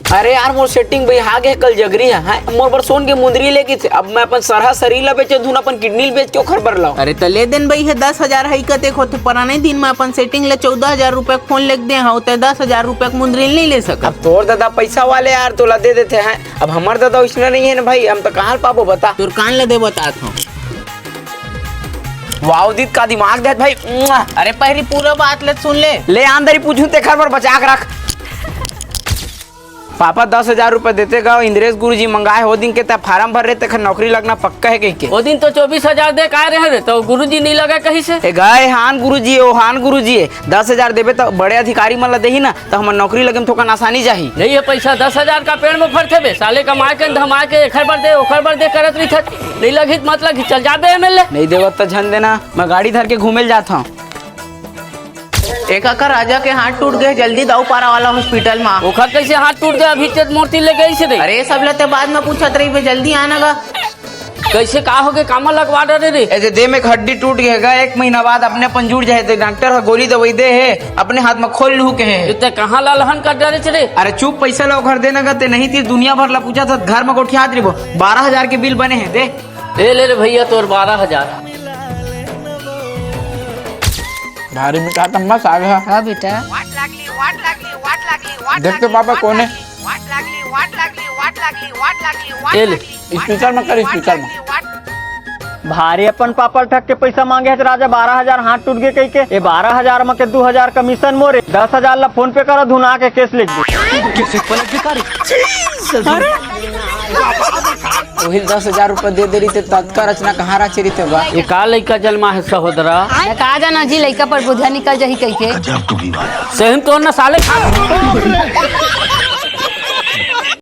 अरे यार मोर सेटिंग भाई हागे कल जगरी है मोर बर सोन के मुंदरी लेके थे। अब मैं अपन सरहा शरीर ला बेचे धुन अपन किडनी बेच क्यों खबर लाओ। अरे तो ले देन भाई है 10,000 है कते होते पुराने दिन में अपन सेटिंग ले 14,000 रुपए फोन लेके दे हाँ 10,000 रुपए मुंदरी नहीं ले सका। अब तोर दादा पैसा वाले यार तोला दे देते हैं। अब हमार दादा उसने नहीं है ना भाई, हम तो कहाँ पाबो बता। तोर कान ले दे बता हूँ। वाह दीद का दिमाग दे भाई। अरे पहली पूरा बात ले सुन ले अंदर ही पूछूं ते खबर बचा के रख। पापा 10,000 रुपए देते गए इंद्रेश गुरुजी मंगाए हो दिन के तब फार्म भर रहे थे नौकरी लगना पक्का है कहीं के। वो दिन तो 24,000 दे का रहे तो गुरुजी नहीं लगा कहीं से। गए हान गुरुजी ओ हान गुरुजी 10,000 देवे तो बड़े अधिकारी मन ला देही ना तो हमार नौकरी लगे में थोड़ा आसानी जाही। नहीं है पैसा 10,000 का पेड़ में फरते बे साले कमा के धमा के एखर बार दे ओखर बार दे करत रही नहीं लगी मतलब चल जाबे एमएलए नहीं देवत तो झन देना। मैं गाड़ी धर के घूमे जाता हूँ। एक का राजा के हाथ टूट गए जल्दी दाऊ पारा वाला हॉस्पिटल में। ओखर कैसे हाथ टूट गया अभी तक मूर्ति ले गई से रे। अरे सब लेते बाद में पूछत रही बे जल्दी आना गा। कैसे का हो गए कामा लगवा डरे रे। ऐसे देह में हड्डी टूट गएगा 1 महीना बाद अपने अपन जुड़ जाए तो डॉक्टर का गोली दवाई दे है अपने हाथ में खोल लू के है। इतने कहाँ लहन कर डरे रे। अरे चुप पैसा लो घर देना गते नहीं थी दुनिया भर ला पूछा था घर में कोठी हाथ रिबो 12,000 के बिल बने हैं दे ले रे भैया तोर 12,000 भारी मिठा तम्मा साग है। हाँ बेटा देखते पापा कौन है। ले स्पीकर में कर स्पीकर में। भारी अपन पापड़ ठग के पैसा मांगे है तो राजा 12,000 हाथ टूट गए कही के ये 12,000 में के 2,000 कमीशन मोरे 10,000 ला फोन पे करो धुना के केस लिख वही 10,000 रुपए दे दे रही थे तत्काल रचना कहाँ रची रही थे बा। ये का लइका जन्मा है सहोदरा कहा जाना जी लड़का पर बुझा निकल जाही कही के सही तो न साले खा